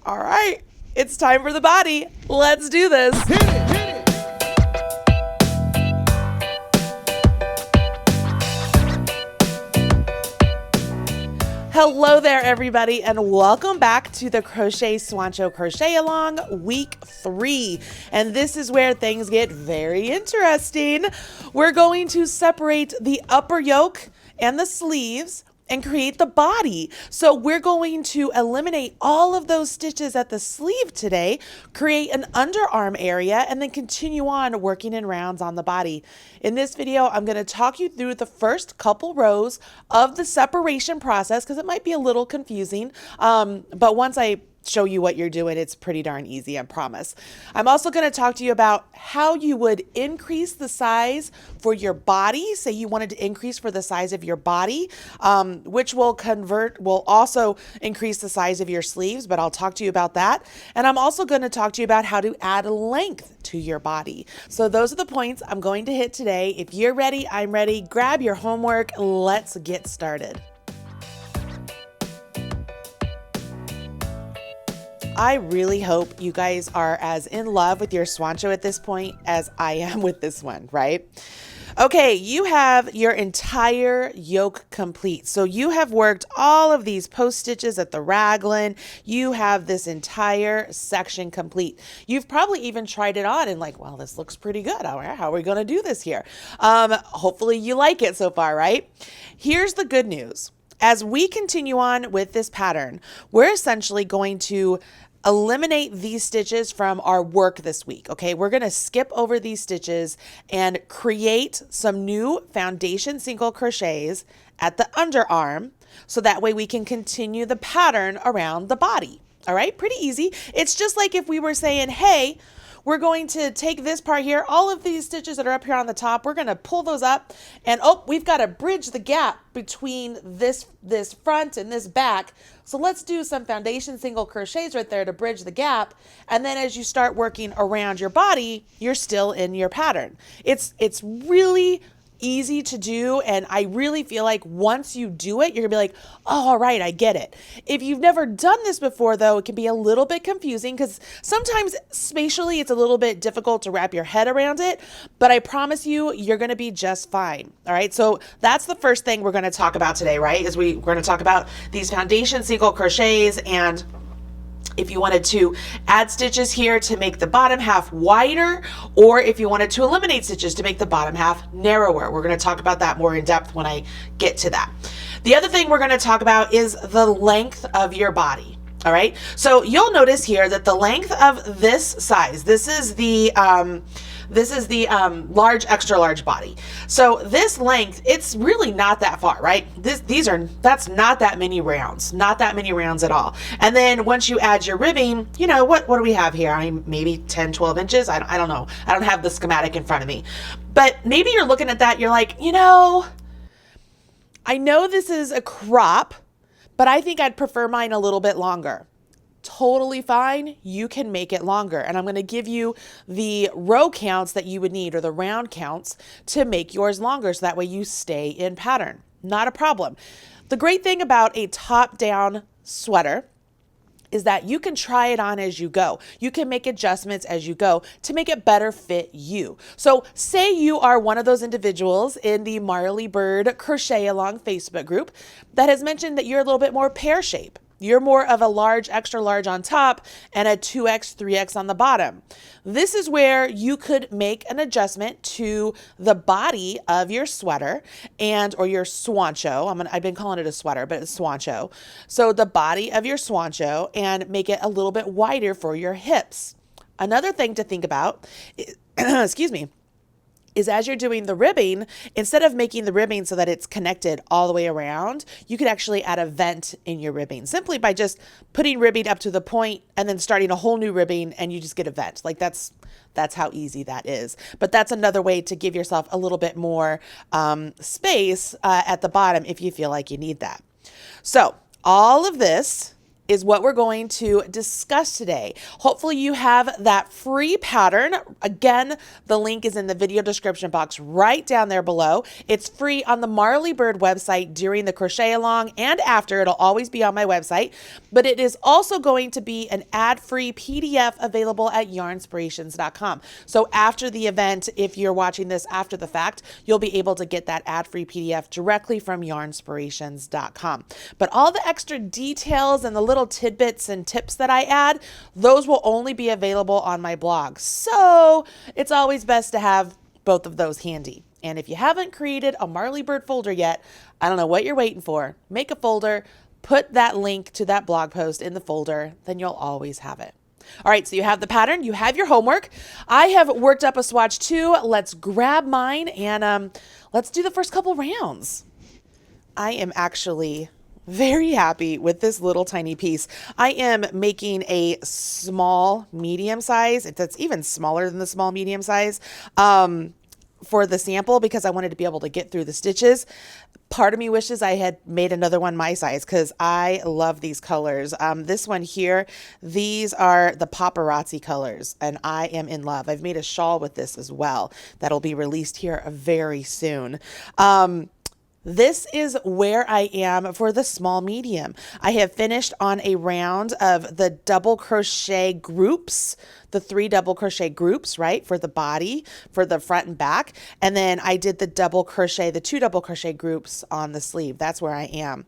All right, it's time for the body. Let's do this. Hit it, hit it. Hello there, everybody, and welcome back to the Crochet Swancho Crochet Along week 3. And this is where things get very interesting. We're going to separate the upper yoke and the sleeves and create the body. So we're going to eliminate all of those stitches at the sleeve today, create an underarm area, and then continue on working in rounds on the body. In this video, I'm going to talk you through the first couple rows of the separation process because it might be a little confusing. But once I show you what you're doing, it's pretty darn easy, I promise. I'm also going to talk to you about how you would increase the size for your body. Say you wanted to increase for the size of your body, which will also increase the size of your sleeves, but I'll talk to you about that. And I'm also going to talk to you about how to add length to your body. So those are the points I'm going to hit today. If you're ready, I'm ready. Grab your homework. Let's get started. I really hope you guys are as in love with your Swancho at this point as I am with this one, right? Okay, you have your entire yoke complete. So you have worked all of these post stitches at the raglan. You have this entire section complete. You've probably even tried it on and like, well, this looks pretty good. How are we going to do this here? Hopefully you like it so far, right? Here's the good news. As we continue on with this pattern, we're essentially going to eliminate these stitches from our work this week, okay? We're gonna skip over these stitches and create some new foundation single crochets at the underarm so that way we can continue the pattern around the body, all right? Pretty easy. It's just like if we were saying, hey, we're going to take this part here, all of these stitches that are up here on the top, we're gonna pull those up and we've gotta bridge the gap between this front and this back. So let's do some foundation single crochets right there to bridge the gap. And then as you start working around your body, you're still in your pattern. It's really easy to do. And I really feel like once you do it, you're gonna be like, oh, all right, I get it. If you've never done this before though, it can be a little bit confusing because sometimes spatially it's a little bit difficult to wrap your head around it, but I promise you, you're gonna be just fine. All right, so that's the first thing we're gonna talk about today, right? Is we're gonna talk about these foundation single crochets, and if you wanted to add stitches here to make the bottom half wider, or if you wanted to eliminate stitches to make the bottom half narrower. We're going to talk about that more in depth when I get to that. The other thing we're going to talk about is the length of your body. All right. So you'll notice here that the length of this size, this is the large, extra large body. So this length, it's really not that far, right? That's not that many rounds, at all. And then once you add your ribbing, you know, what do we have here? Maybe 10, 12 inches. I don't know. I don't have the schematic in front of me, but maybe you're looking at that. You're like, you know, I know this is a crop, but I think I'd prefer mine a little bit longer. Totally fine. You can make it longer. And I'm going to give you the row counts that you would need, or the round counts, to make yours longer. So that way you stay in pattern. Not a problem. The great thing about a top-down sweater is that you can try it on as you go. You can make adjustments as you go to make it better fit you. So say you are one of those individuals in the Marley Bird Crochet Along Facebook group that has mentioned that you're a little bit more pear shape. You're more of a large, extra large on top and a 2X, 3X on the bottom. This is where you could make an adjustment to the body of your sweater or your Swancho. I've been calling it a sweater, but it's Swancho. So the body of your Swancho, and make it a little bit wider for your hips. Another thing to think about, excuse me, is as you're doing the ribbing, instead of making the ribbing so that it's connected all the way around, you could actually add a vent in your ribbing simply by just putting ribbing up to the point and then starting a whole new ribbing, and you just get a vent. Like that's how easy that is. But that's another way to give yourself a little bit more space at the bottom if you feel like you need that. So all of this is what we're going to discuss today. Hopefully you have that free pattern. Again, the link is in the video description box right down there below. It's free on the Marley Bird website during the crochet along and after. It'll always be on my website, but it is also going to be an ad-free PDF available at yarnspirations.com. So after the event, if you're watching this after the fact, you'll be able to get that ad-free PDF directly from yarnspirations.com. But all the extra details and the little tidbits and tips that I add, those will only be available on my blog. So it's always best to have both of those handy. And if you haven't created a Marley Bird folder yet, I don't know what you're waiting for. Make a folder, put that link to that blog post in the folder, then you'll always have it. All right, so you have the pattern, you have your homework. I have worked up a swatch too. Let's grab mine and let's do the first couple rounds. I am actually very happy with this little tiny piece. I am making a small medium size. It's even smaller than the small medium size for the sample because I wanted to be able to get through the stitches. Part of me wishes I had made another one my size because I love these colors. This one here, these are the paparazzi colors and I am in love. I've made a shawl with this as well that'll be released here very soon. This is where I am for the small medium. I have finished on a round of the double crochet groups, the 3 double crochet groups, right? For the body, for the front and back. And then I did the 2 double crochet groups on the sleeve. That's where I am.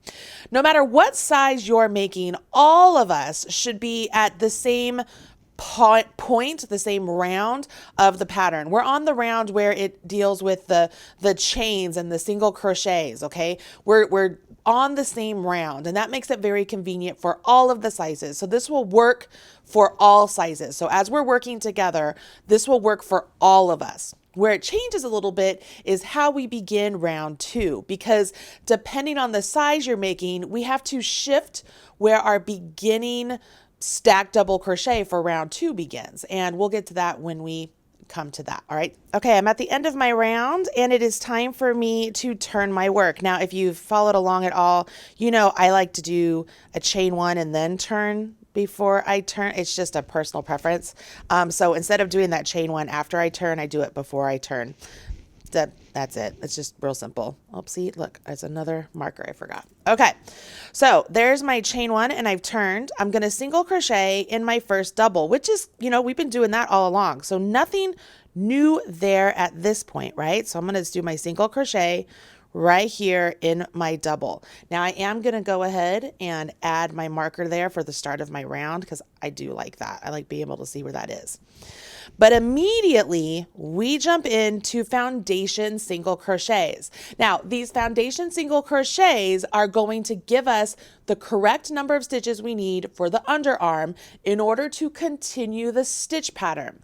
No matter what size you're making, all of us should be at the same point, the same round of the pattern. We're on the round where it deals with the chains and the single crochets, okay? We're on the same round, and that makes it very convenient for all of the sizes. So this will work for all sizes. So as we're working together, this will work for all of us. Where it changes a little bit is how we begin round 2, because depending on the size you're making, we have to shift where our beginning stacked double crochet for round 2 begins. And we'll get to that when we come to that. All right. Okay. I'm at the end of my round and it is time for me to turn my work. Now, if you've followed along at all, you know, I like to do a chain 1 and then turn before I turn. It's just a personal preference. So instead of doing that chain 1 after I turn, I do it before I turn. That's it. It's just real simple. Oopsie, look, it's another marker I forgot. Okay, so there's my chain 1 and I've turned. I'm going to single crochet in my first double, which is, you know, we've been doing that all along. So nothing new there at this point, right? So I'm going to just do my single crochet right here in my double. Now I am going to go ahead and add my marker there for the start of my round because I do like that. I like being able to see where that is. But immediately we jump into foundation single crochets. Now, these foundation single crochets are going to give us the correct number of stitches we need for the underarm in order to continue the stitch pattern.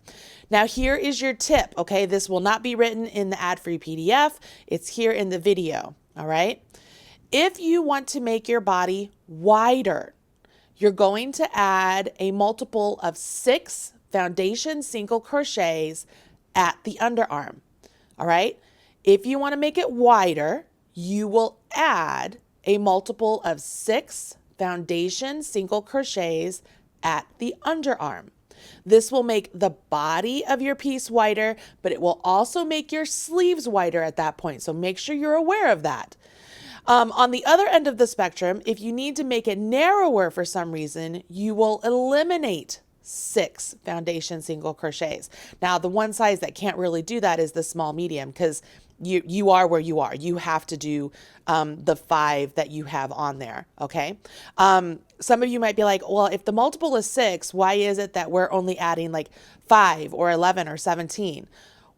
Now, here is your tip, okay? This will not be written in the ad-free PDF. It's here in the video, all right? If you want to make your body wider, you're going to add a multiple of 6 foundation single crochets at the underarm. All right. If you want to make it wider, you will add a multiple of 6 foundation single crochets at the underarm. This will make the body of your piece wider, but it will also make your sleeves wider at that point. So make sure you're aware of that. On the other end of the spectrum, if you need to make it narrower for some reason, you will eliminate 6 foundation single crochets. Now, the one size that can't really do that is the small medium because you are where you are. You have to do the 5 that you have on there, okay? Some of you might be like, well, if the multiple is 6, why is it that we're only adding like 5 or 11 or 17?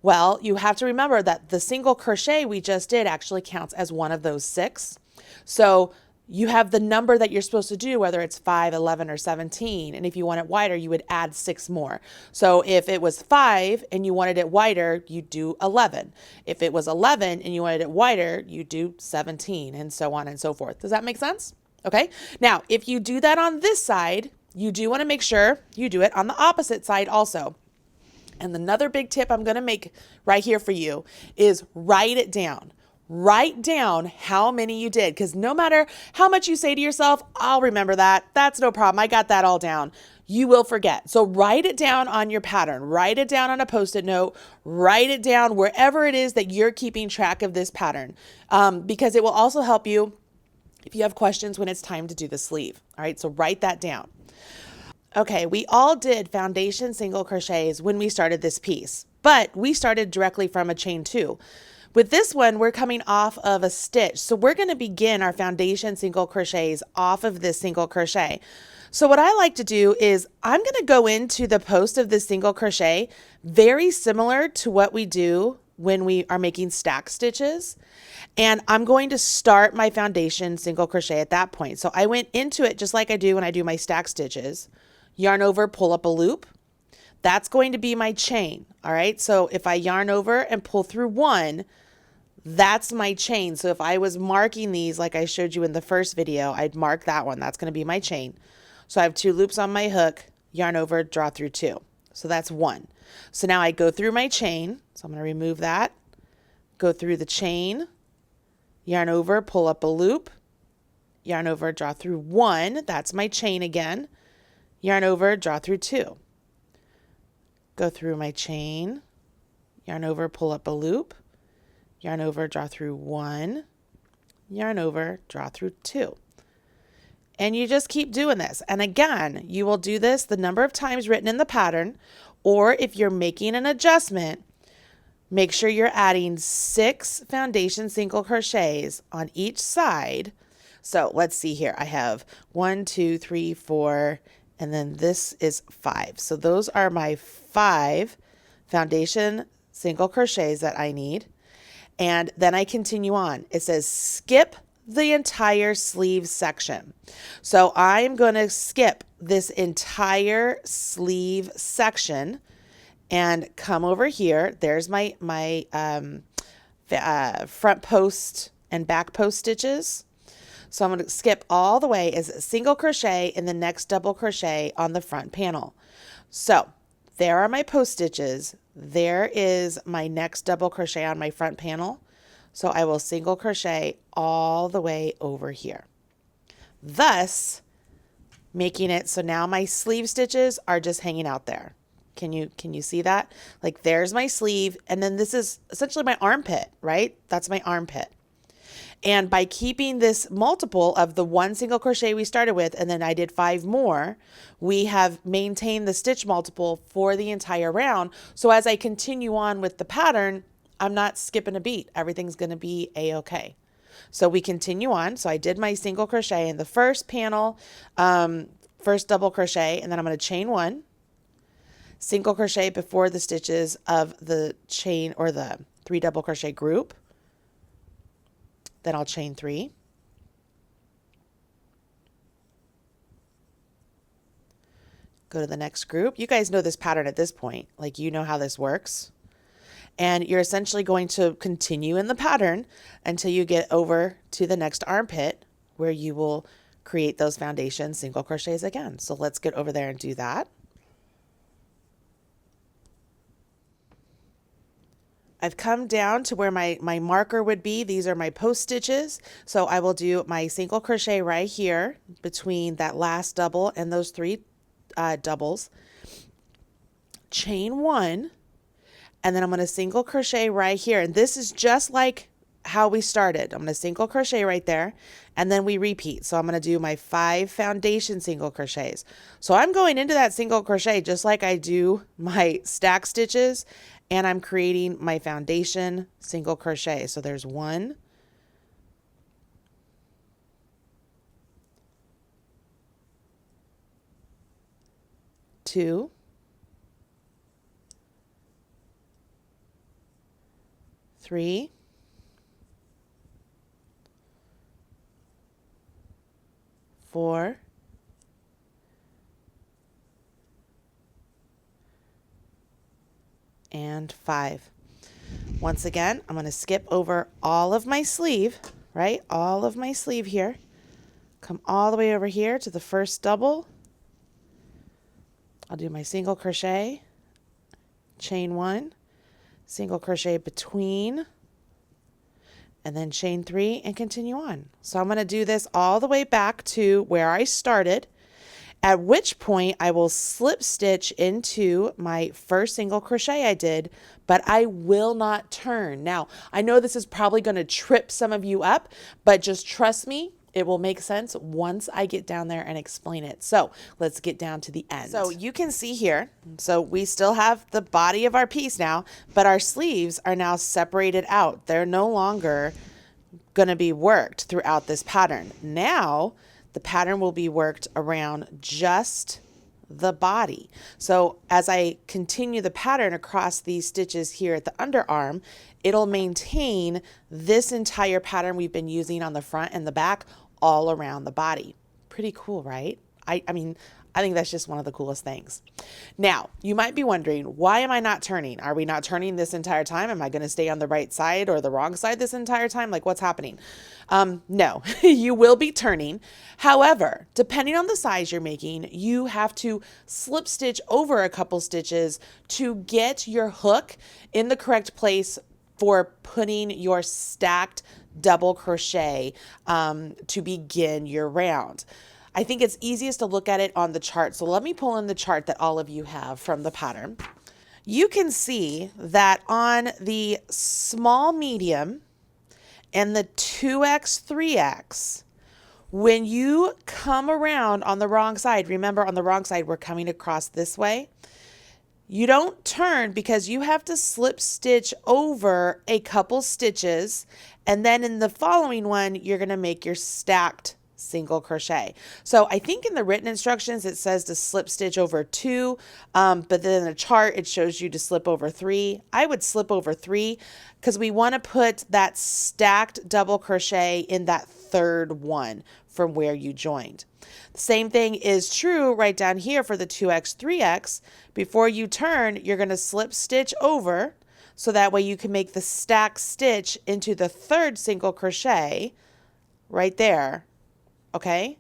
Well, you have to remember that the single crochet we just did actually counts as one of those 6. So you have the number that you're supposed to do, whether it's 5, 11, or 17. And if you want it wider, you would add 6 more. So if it was 5 and you wanted it wider, you do 11. If it was 11 and you wanted it wider, you do 17, and so on and so forth. Does that make sense? Okay. Now, if you do that on this side, you do want to make sure you do it on the opposite side also. And another big tip I'm going to make right here for you is write it down. Write down how many you did, because no matter how much you say to yourself, I'll remember that. That's no problem. I got that all down. You will forget. So write it down on your pattern. Write it down on a Post-it note. Write it down wherever it is that you're keeping track of this pattern, because it will also help you if you have questions when it's time to do the sleeve. All right, so write that down. Okay, we all did foundation single crochets when we started this piece, but we started directly from a chain 2. With this one, we're coming off of a stitch. So we're going to begin our foundation single crochets off of this single crochet. So what I like to do is I'm going to go into the post of this single crochet very similar to what we do when we are making stack stitches. And I'm going to start my foundation single crochet at that point. So I went into it just like I do when I do my stack stitches. Yarn over, pull up a loop. That's going to be my chain. All right. So if I yarn over and pull through one, that's my chain. So if I was marking these like I showed you in the first video, I'd mark that one. That's going to be my chain. So I have 2 loops on my hook, yarn over, draw through 2. So that's 1. So now I go through my chain. So I'm going to remove that, go through the chain, yarn over, pull up a loop, yarn over, draw through 1. That's my chain again. Yarn over, draw through 2. Go through my chain, yarn over, pull up a loop, yarn over, draw through 1, yarn over, draw through 2. And you just keep doing this. And again, you will do this the number of times written in the pattern, or if you're making an adjustment, make sure you're adding 6 foundation single crochets on each side. So let's see here. I have 1, 2, 3, 4, and then this is 5. So those are my 5 foundation single crochets that I need. And then I continue on. It says skip the entire sleeve section. So I'm going to skip this entire sleeve section and come over here. There's my front post and back post stitches. So I'm going to skip all the way as a single crochet in the next double crochet on the front panel. So there are my post stitches. There is my next double crochet on my front panel. So I will single crochet all the way over here, thus making it so now my sleeve stitches are just hanging out there. Can you see that? Like there's my sleeve, and then this is essentially my armpit, right? That's my armpit. And by keeping this multiple of the 1 single crochet we started with, and then I did 5 more, we have maintained the stitch multiple for the entire round. So as I continue on with the pattern, I'm not skipping a beat. Everything's going to be a-okay. So we continue on. So I did my single crochet in the first panel, first double crochet, and then I'm going to chain 1, single crochet before the stitches of the chain or the 3 double crochet group. Then I'll chain 3. Go to the next group. You guys know this pattern at this point. Like you know how this works. And you're essentially going to continue in the pattern until you get over to the next armpit where you will create those foundation single crochets again. So let's get over there and do that. I've come down to where my marker would be. These are my post stitches. So I will do my single crochet right here between that last double and those 3 doubles. Chain 1. And then I'm going to single crochet right here. And this is just like how we started. I'm going to single crochet right there, and then we repeat. So I'm going to do my 5 foundation single crochets. So I'm going into that single crochet just like I do my stack stitches, and I'm creating my foundation single crochet. So there's 1, 2, 3, 4, and 5. Once again, I'm going to skip over all of my sleeve, right? All of my sleeve here. Come all the way over here to the first double. I'll do my single crochet, chain 1, single crochet between, and then chain 3 and continue on. So I'm going to do this all the way back to where I started, at which point I will slip stitch into my first single crochet I did, but I will not turn. Now, I know this is probably going to trip some of you up, but just trust me, it will make sense once I get down there and explain it. So let's get down to the end. So you can see here, so we still have the body of our piece now, but our sleeves are now separated out. They're no longer going to be worked throughout this pattern. Now, the pattern will be worked around just the body. So as I continue the pattern across these stitches here at the underarm, it'll maintain this entire pattern we've been using on the front and the back all around the body. Pretty cool, right? I mean, I think that's just one of the coolest things. Now, you might be wondering, why am I not turning? Are we not turning this entire time? Am I going to stay on the right side or the wrong side this entire time? Like, what's happening? No, you will be turning. However, depending on the size you're making, you have to slip stitch over a couple stitches to get your hook in the correct place for putting your stacked double crochet to begin your round. I think it's easiest to look at it on the chart. So let me pull in the chart that all of you have from the pattern. You can see that on the small medium and the 2x, 3x, when you come around on the wrong side, remember on the wrong side, we're coming across this way. You don't turn because you have to slip stitch over a couple stitches. And then in the following one, you're going to make your stacked single crochet. So I think in the written instructions it says to slip stitch over 2, but then in the chart it shows you to slip over 3. I would slip over 3 because we want to put that stacked double crochet in that third one from where you joined. The same thing is true right down here for the 2x, 3x. Before you turn, you're going to slip stitch over so that way you can make the stack stitch into the third single crochet right there. Okay,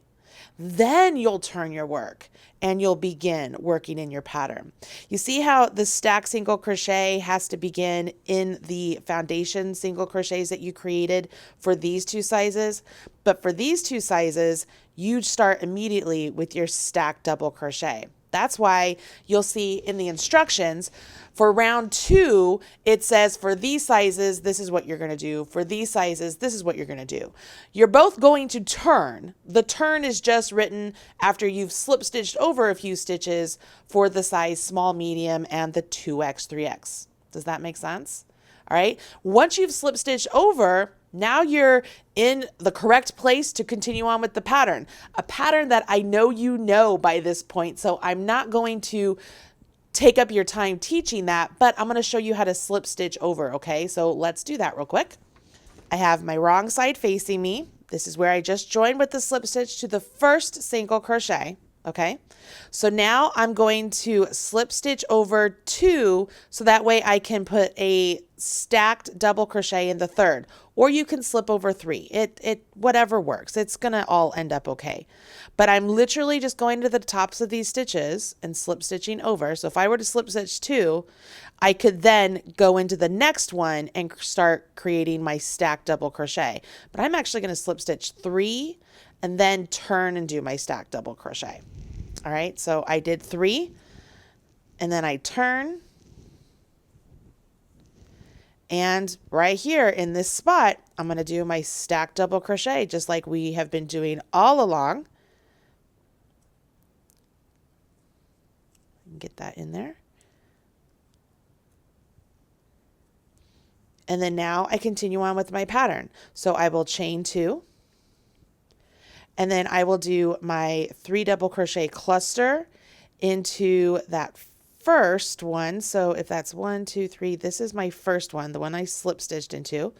then you'll turn your work and you'll begin working in your pattern. You see how the stack single crochet has to begin in the foundation single crochets that you created for these two sizes, but for these two sizes, you start immediately with your stacked double crochet. That's why you'll see in the instructions for round 2, it says for these sizes, this is what you're going to do. For these sizes, this is what you're going to do. You're both going to turn. The turn is just written after you've slip stitched over a few stitches for the size small, medium, and the 2x, 3x. Does that make sense? All right. Once you've slip stitched over, now you're in the correct place to continue on with the pattern. A pattern that I know you know by this point, so I'm not going to take up your time teaching that, but I'm going to show you how to slip stitch over, okay? So let's do that real quick. I have my wrong side facing me. This is where I just joined with the slip stitch to the first single crochet, okay? So now I'm going to slip stitch over 2 so that way I can put a stacked double crochet in the third, or you can slip over 3. It whatever works. It's going to all end up okay. But I'm literally just going to the tops of these stitches and slip stitching over. So if I were to slip stitch 2, I could then go into the next one and start creating my stacked double crochet. But I'm actually going to slip stitch 3 and then turn and do my stacked double crochet. All right, so I did 3 and then I turn, and right here in this spot, I'm going to do my stacked double crochet just like we have been doing all along. Get that in there. And then now I continue on with my pattern. So I will chain 2. And then I will do my 3 double crochet cluster into that first one. So if that's 1, 2, 3, this is my first one, the one I slip stitched into.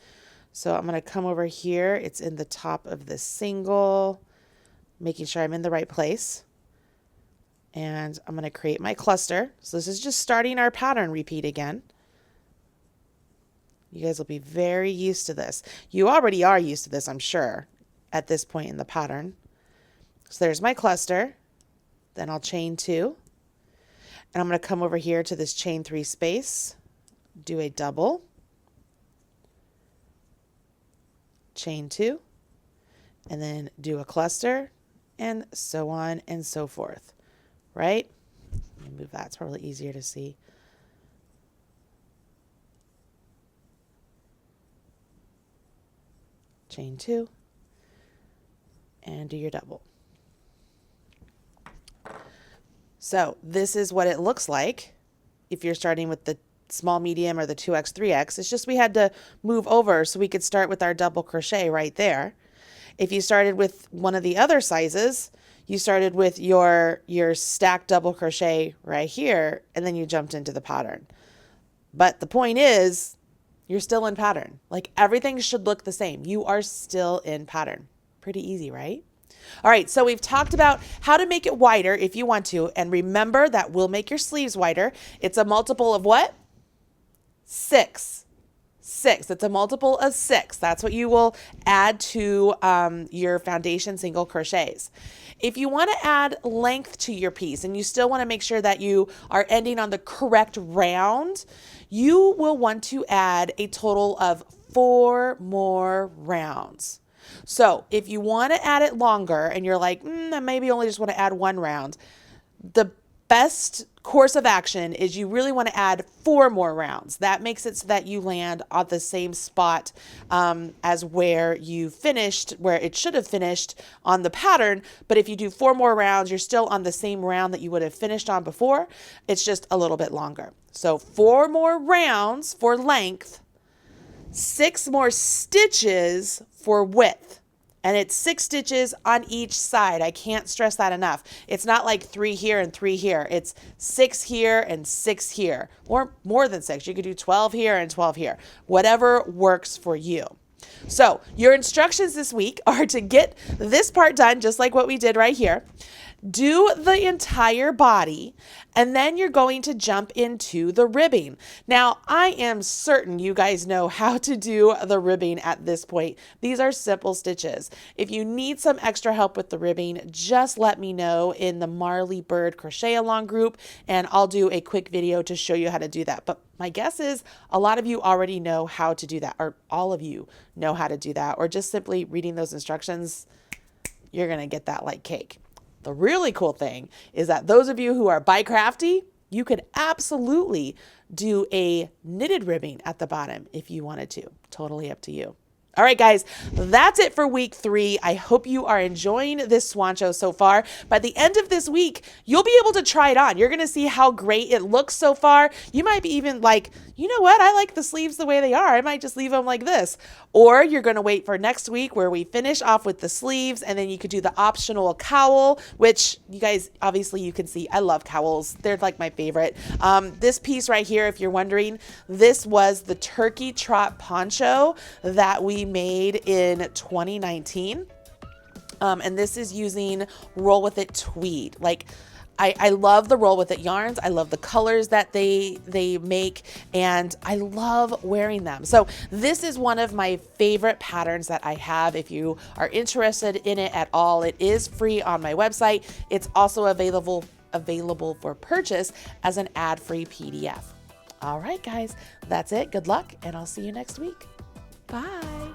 So I'm going to come over here. It's in the top of the single, making sure I'm in the right place. And I'm going to create my cluster. So this is just starting our pattern repeat again. You guys will be very used to this. You already are used to this, I'm sure, at this point in the pattern. So there's my cluster. Then I'll chain 2. And I'm going to come over here to this chain 3 space, do a double. chain 2, and then do a cluster, and so on and so forth, right? Let me move that, it's probably easier to see. Chain 2, and do your double. So this is what it looks like if you're starting with the small medium or the 2x 3x. It's just we had to move over so we could start with our double crochet right there. If you started with one of the other sizes, you started with your stacked double crochet right here, and then you jumped into the pattern. But the point is, you're still in pattern. Like everything should look the same. You are still in pattern. Pretty easy, right? All right, so we've talked about how to make it wider if you want to. And remember that will make your sleeves wider. It's a multiple of what? 6. 6. It's a multiple of 6. That's what you will add to your foundation single crochets. If you want to add length to your piece and you still want to make sure that you are ending on the correct round, you will want to add a total of 4 more rounds. So if you want to add it longer and you're like, I maybe only just want to add 1 round, the best course of action is you really want to add 4 more rounds. That makes it so that you land on the same spot as where you finished, where it should have finished on the pattern. But if you do 4 more rounds, you're still on the same round that you would have finished on before. It's just a little bit longer. So 4 more rounds for length, 6 more stitches for width. And it's 6 stitches on each side. I can't stress that enough. It's not like 3 here and 3 here. It's 6 here and 6 here, or more than 6. You could do 12 here and 12 here, whatever works for you. So your instructions this week are to get this part done, just like what we did right here. Do the entire body, and then you're going to jump into the ribbing. Now, I am certain you guys know how to do the ribbing at this point. These are simple stitches. If you need some extra help with the ribbing, just let me know in the Marley Bird Crochet Along group, and I'll do a quick video to show you how to do that. But my guess is a lot of you already know how to do that, or all of you know how to do that, or just simply reading those instructions, you're going to get that like cake. The really cool thing is that those of you who are by crafty, you could absolutely do a knitted ribbing at the bottom if you wanted to. Totally up to you. All right, guys, that's it for week 3. I hope you are enjoying this Swancho so far. By the end of this week, you'll be able to try it on. You're going to see how great it looks so far. You might be even like, you know what? I like the sleeves the way they are. I might just leave them like this. Or you're going to wait for next week where we finish off with the sleeves, and then you could do the optional cowl, which you guys, obviously you can see, I love cowls. They're like my favorite. This piece right here, if you're wondering, this was the turkey trot poncho that we made in 2019. And this is using Roll With It tweed. Like, I love the Roll With It yarns. I love the colors that they make, and I love wearing them. So this is one of my favorite patterns that I have. If you are interested in it at all, it is free on my website. It's also available for purchase as an ad-free PDF. All right, guys, that's it. Good luck, and I'll see you next week. Bye.